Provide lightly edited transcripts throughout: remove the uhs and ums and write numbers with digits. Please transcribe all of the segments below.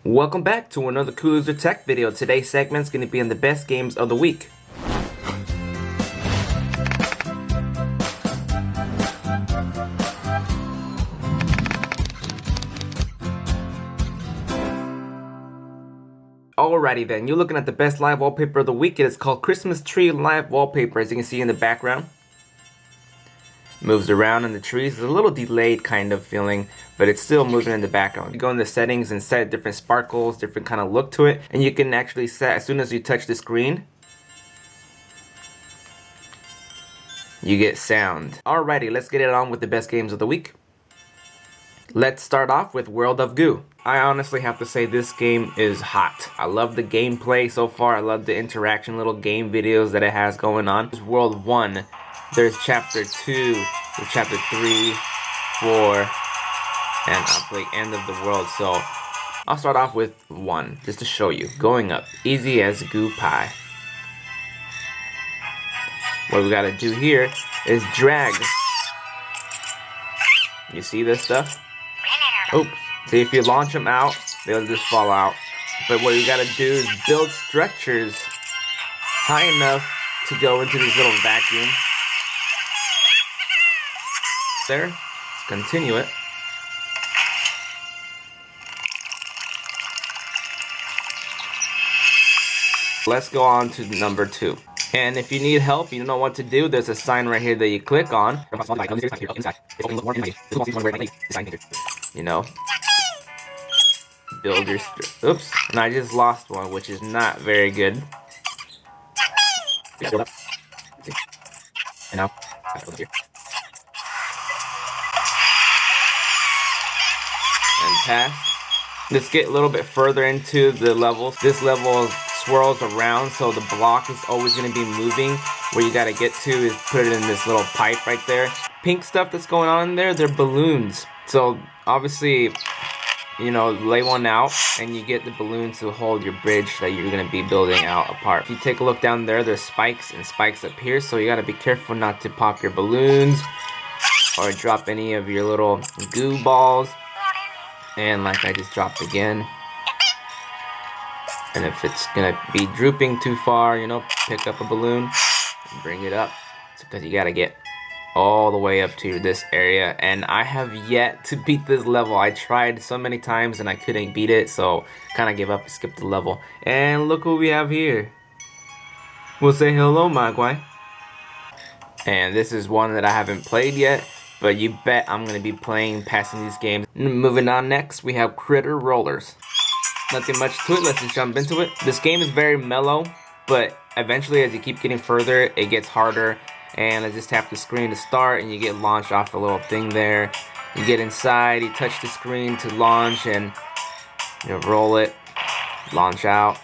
Welcome back to another Cool Loser Tech video. Today's segment is going to be on the best games of the week. Alrighty then, you're looking at the best live wallpaper of the week. It is called Christmas Tree Live Wallpaper, as you can see in the background. Moves around in the trees. It's a little delayed kind of feeling, but it's still moving in the background. You go in the settings and set different sparkles, different kind of look to it, and you can actually set, as soon as you touch the screen, you get sound. Alrighty, let's get it on with the best games of the week. Let's start off with World of Goo. I honestly have to say this game is hot. I love the gameplay so far. I love the interaction, little game videos that it has going on. This is World 1. There's Chapter 2, there's Chapter 3, 4, and I'll play End of the World. So I'll start off with 1, just to show you. Going up, easy as goo pie. What we gotta do here is drag. You see this stuff? Oops. See, if you launch them out, they'll just fall out. But what you gotta do is build structures high enough to go into this little vacuum. There, let's continue it. Let's go on to number 2. And if you need help, you don't know what to do, there's a sign right here that you click on. You know, build your oops, and I just lost one, which is not very good. And now, and pass. Let's get a little bit further into the levels. This level swirls around, so the block is always going to be moving. Where you got to get to is put it in this little pipe right there. Pink stuff that's going on in there, they're balloons. So obviously, you know, lay one out and you get the balloons to hold your bridge that you're going to be building out apart. If you take a look down there, there's spikes and spikes up here, so you got to be careful not to pop your balloons or drop any of your little goo balls. And like I just dropped again. And if it's gonna be drooping too far, you know, pick up a balloon and bring it up. It's because you gotta get all the way up to this area. And I have yet to beat this level. I tried so many times and I couldn't beat it, so kind of give up and skip the level. And look what we have here. We'll say hello, Magwai. And this is one that I haven't played yet, but you bet I'm gonna be passing these games. Moving on, next we have Critter Rollers. Nothing much to it, let's just jump into it. This game is very mellow, but eventually as you keep getting further, it gets harder. And I just tap the screen to start and you get launched off the little thing there. You get inside, you touch the screen to launch and you roll it, launch out.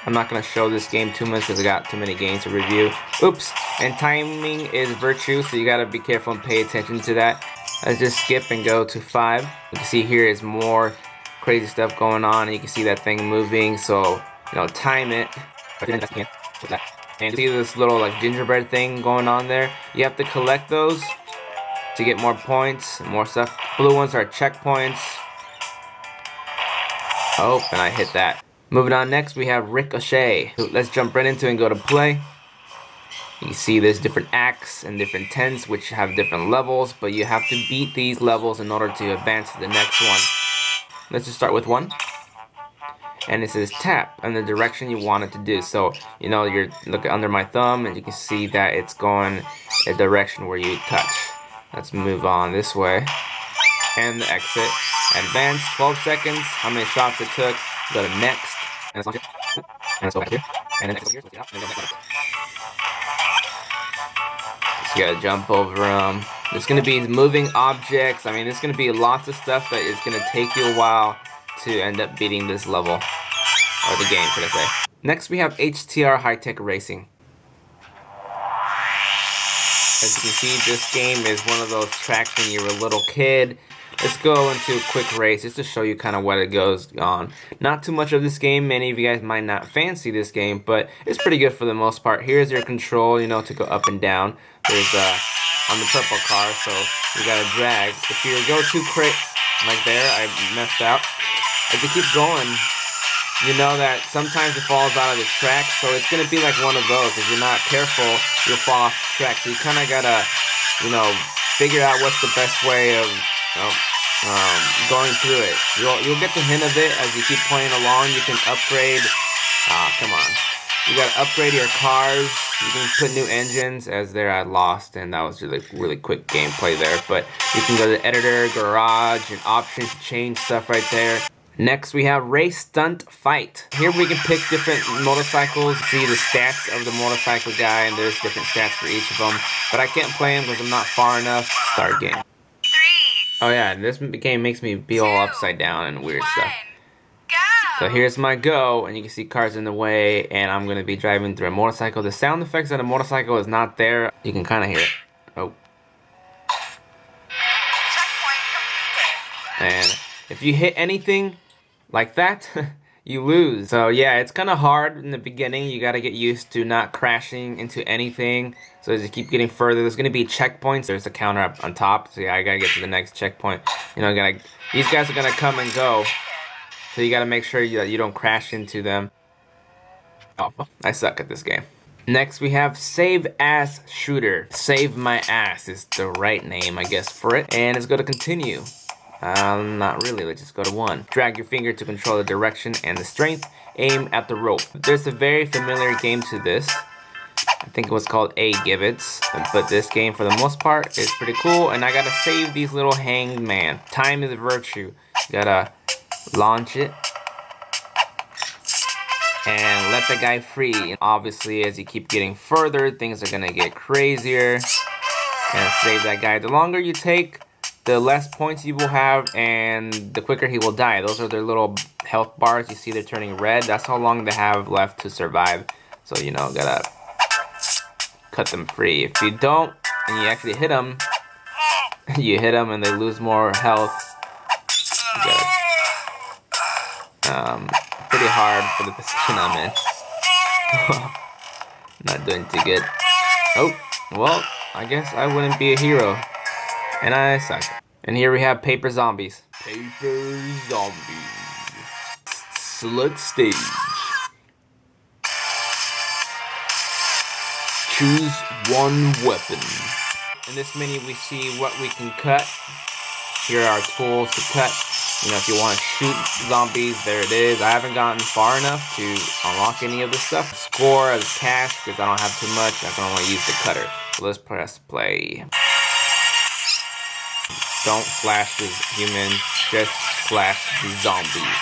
I'm not going to show this game too much because I got too many games to review. Oops, and timing is virtue, so you got to be careful and pay attention to that. Let's just skip and go to 5. You can see here is more crazy stuff going on, and you can see that thing moving, so you know, time it. And see this little like gingerbread thing going on there. You have to collect those to get more points and more stuff. Blue ones are checkpoints. Oh, and I hit that. Moving on, next we have Ricochet. Let's jump right into it and go to play. You see there's different acts and different tents which have different levels, but you have to beat these levels in order to advance to the next one. Let's just start with 1. And it says tap in the direction you want it to do. So, you know, you're looking under my thumb and you can see that it's going a direction where you touch. Let's move on this way. And the exit. Advance, 12 seconds. How many shots it took. Go to next. And let's launch it. And let's go back here. And then next here. So let's get out. And then go back up. So you gotta jump over them. There's gonna be moving objects. I mean, there's gonna be lots of stuff that is gonna take you a while to end up beating this level. Or the game, should I say. Next we have HTR High Tech Racing. As you can see, this game is one of those tracks when you were a little kid. Let's go into a quick race just to show you kind of what it goes on. Not too much of this game. Many of you guys might not fancy this game, but it's pretty good for the most part. Here's your control, you know, to go up and down. There's on the purple car, so you gotta drag. If you go too quick, like there, I messed up. as you keep going, you know that sometimes it falls out of the track, so it's gonna be like one of those. If you're not careful, you'll fall off the track. So you kind of gotta, figure out what's the best way of going through it. You'll get the hint of it as you keep playing along. You can upgrade. Come on. You gotta upgrade your cars. You can put new engines. As there, I lost, and that was really quick gameplay there. But you can go to editor, garage, and options to change stuff right there. Next, we have race, stunt, fight. Here we can pick different motorcycles, see the stats of the motorcycle guy, and there's different stats for each of them. But I can't play them because I'm not far enough. Start game. Oh yeah, this game makes me be all upside down and weird stuff. So here's my go, and you can see cars in the way, and I'm going to be driving through a motorcycle. The sound effects on a motorcycle is not there. You can kind of hear it. Oh. And if you hit anything like that, you lose. So yeah, it's kind of hard in the beginning. You got to get used to not crashing into anything. So as you keep getting further, there's going to be checkpoints. There's a counter up on top. So yeah, I got to get to the next checkpoint. These guys are going to come and go. So you got to make sure that you don't crash into them. Oh, I suck at this game. Next we have Save Ass Shooter. Save My Ass is the right name, I guess, for it. And it's going to continue. Not really. Let's just go to 1. Drag your finger to control the direction and the strength. Aim at the rope. There's a very familiar game to this. I think it was called A-Gibbets. But this game, for the most part, is pretty cool. And I gotta save these little hanged man. Time is a virtue. You gotta launch it. And let the guy free. And obviously, as you keep getting further, things are gonna get crazier. And save that guy. The longer you take, the less points you will have, and the quicker he will die. Those are their little health bars. You see they're turning red. That's how long they have left to survive. So, gotta cut them free. If you don't, and you actually hit them, you hit them and they lose more health. You gotta, pretty hard for the position I'm in. Not doing too good. Oh, well, I guess I wouldn't be a hero. And I suck. And here we have Paper Zombies. Paper Zombies. Select stage. Choose one weapon. In this menu we see what we can cut. Here are our tools to cut. If you want to shoot zombies, there it is. I haven't gotten far enough to unlock any of this stuff. Score as cash because I don't have too much. I can only use the cutter. So let's press play. Don't slash the humans, just slash the zombies.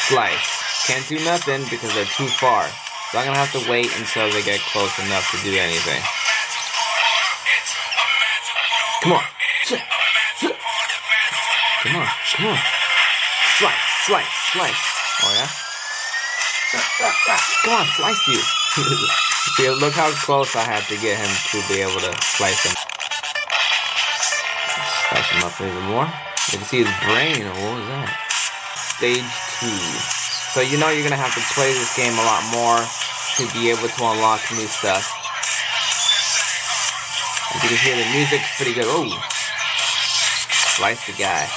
Slice. Can't do nothing because they're too far. So I'm gonna have to wait until they get close enough to do anything. Come on. Come on, come on. Slice, slice, slice. Oh yeah? Come on, slice you. See, look how close I had to get him to be able to slice him. Slice him up even more. You can see his brain. What was that? Stage 2. So you're gonna have to play this game a lot more to be able to unlock new stuff. As you can hear, the music's pretty good. Oh, slice the guy.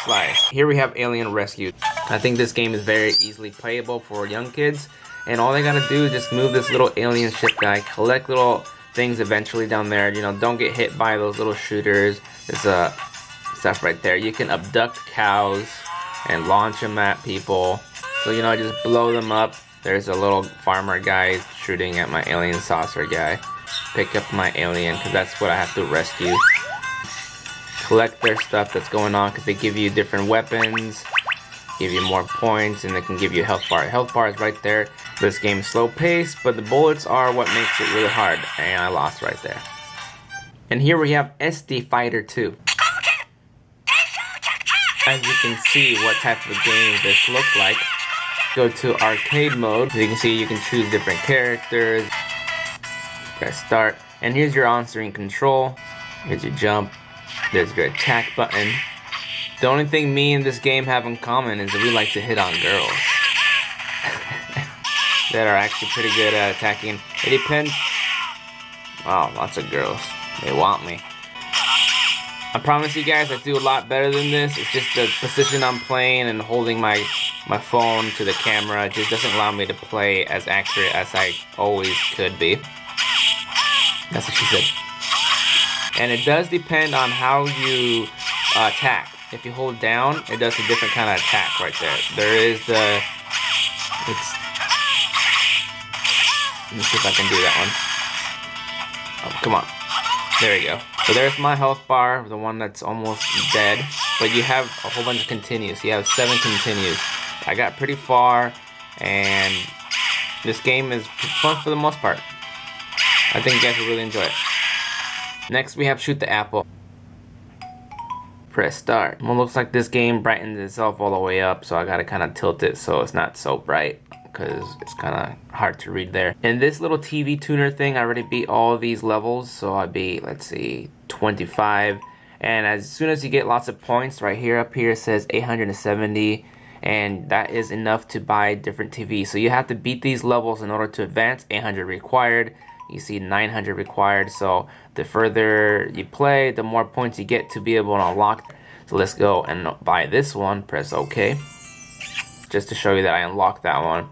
Slice. Here we have Alien Rescue. I think this game is very easily playable for young kids, and all they gotta do is just move this little alien ship guy, collect little things eventually down there. Don't get hit by those little shooters. There's stuff right there. You can abduct cows and launch them at people. So just blow them up. There's a little farmer guy shooting at my alien saucer guy. Pick up my alien because that's what I have to rescue. Collect their stuff that's going on because they give you different weapons, give you more points, and they can give you a health bar. Health bar is right there. This game is slow paced, but the bullets are what makes it really hard, and I lost right there. And here we have SD Fighter 2. As you can see what type of game this looks like. Go to arcade mode. As you can see, you can choose different characters. Press start, and here's your on-screen control. Here's your jump. There's your attack button. The only thing me and this game have in common is that we like to hit on girls. That are actually pretty good at attacking. It depends. Oh, lots of girls. They want me. I promise you guys I do a lot better than this. It's just the position I'm playing and holding my phone to the camera. It just doesn't allow me to play as accurate as I always could be. That's what she said. And it does depend on how you attack. If you hold down, it does a different kind of attack right there. There is the... Let me see if I can do that one. Oh, come on. There we go. So there's my health bar, the one that's almost dead. But you have a whole bunch of continues. You have 7 continues. I got pretty far, and this game is fun for the most part. I think you guys will really enjoy it. Next we have Shoot the Apple. Press start. Well, looks like this game brightens itself all the way up, so I gotta kind of tilt it so it's not so bright, because it's kind of hard to read there. In this little TV tuner thing, I already beat all of these levels, so I beat, let's see, 25. And as soon as you get lots of points, right here, up here, it says 870, and that is enough to buy different TVs. So you have to beat these levels in order to advance. 800 required. You see 900 required, so the further you play, the more points you get to be able to unlock. So let's go and buy this one. Press OK. Just to show you that I unlocked that one.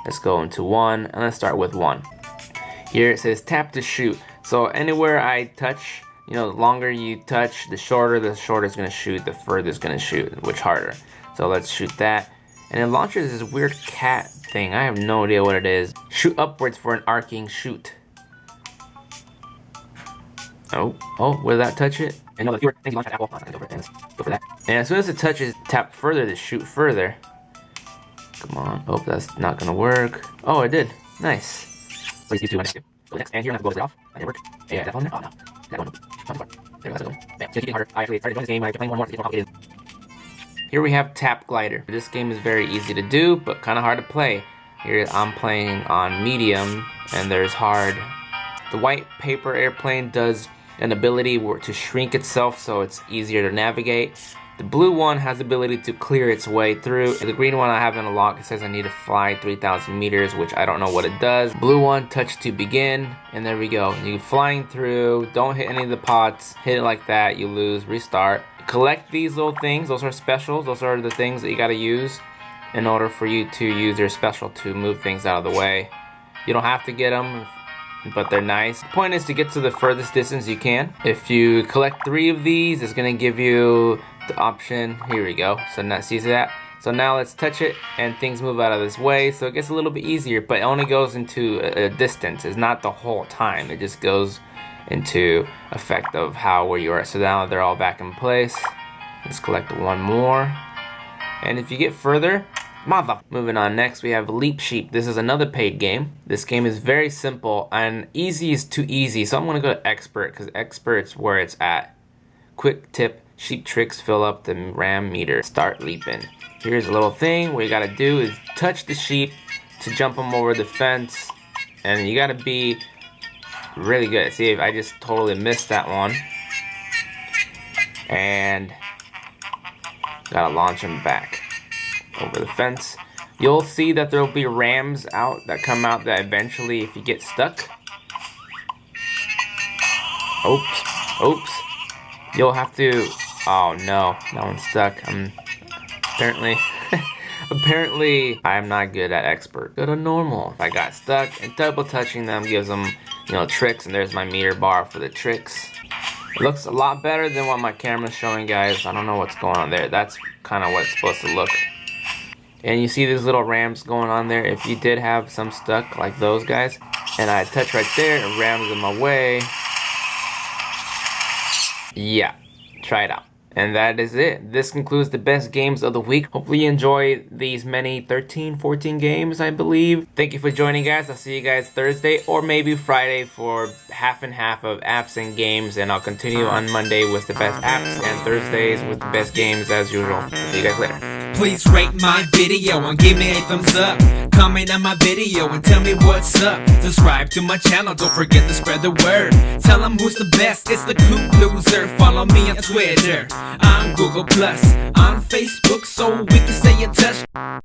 Let's go into 1, and let's start with 1. Here it says tap to shoot. So anywhere I touch, you know, the longer you touch, the shorter it's going to shoot, the further it's going to shoot, which harder. So let's shoot that. And it launches this weird cat thing. I have no idea what it is. Shoot upwards for an arcing shoot. Oh, will that touch it? And no, the fewer things you launch at Apple. Go for it. Let's go for that. And as soon as it touches, tap further to shoot further. Come on. Oh, that's not gonna work. Oh, it did. Nice. Please use 2 minus 2. Go next, and here, I'm gonna go off. That didn't work. Yeah, is that one there? Oh no. That one. There we go. Let's go. Bam. So keep getting harder. I actually started doing this game. I'm playing more and more. It's more complicated. Here we have TapGlider. This game is very easy to do, but kind of hard to play. Here I'm playing on medium, and there's hard. The Wallpaper airplane does an ability to shrink itself so it's easier to navigate. The blue one has the ability to clear its way through. The green one I haven't unlocked. It says I need to fly 3,000 meters, which I don't know what it does. Blue one, touch to begin, and there we go. You're flying through. Don't hit any of the pots. Hit it like that, you lose. Restart. Collect these little things. Those are specials. Those are the things that you gotta use in order for you to use your special to move things out of the way. You don't have to get them, but they're nice. The point is to get to the furthest distance you can. If you collect 3 of these, it's gonna give you the option. Here we go. So now see that. So now let's touch it, and things move out of this way. So it gets a little bit easier, but it only goes into a distance. It's not the whole time. It just goes into effect of where you are. So now they're all back in place. Let's collect 1 more. And if you get further, moving on. Next we have Leap Sheep. This is another paid game. This game is very simple, and easy is too easy, so I'm gonna go to expert, because expert's where it's at. Quick tip: sheep tricks fill up the ram meter. Start leaping. Here's a little thing. What you gotta do is touch the sheep to jump them over the fence, and you gotta be really good. See, if I just totally missed that one, and gotta launch them back over the fence. You'll see that there'll be rams that come out that eventually, if you get stuck, oops, you'll have to, oh no, that one's stuck. Apparently I'm not good at expert. Go to normal. If I got stuck, and double touching them gives them, you know, tricks, and there's my meter bar for the tricks. It looks a lot better than what my camera's showing, guys. I don't know what's going on there. That's kind of what it's supposed to look. And you see these little rams going on there. If you did have some stuck like those guys, and I touch right there and rams them away, yeah, try it out. And that is it. This concludes the best games of the week. Hopefully you enjoy these many 13, 14 games, I believe. Thank you for joining, guys. I'll see you guys Thursday or maybe Friday for half and half of apps and games. And I'll continue on Monday with the best apps and Thursdays with the best games as usual. See you guys later. Please rate my video and give me a thumbs up. Comment on my video and tell me what's up. Subscribe to my channel, don't forget to spread the word. Tell them who's the best, it's the Cool Loser. Follow me on Twitter, on Google+, on Facebook, so we can stay in touch.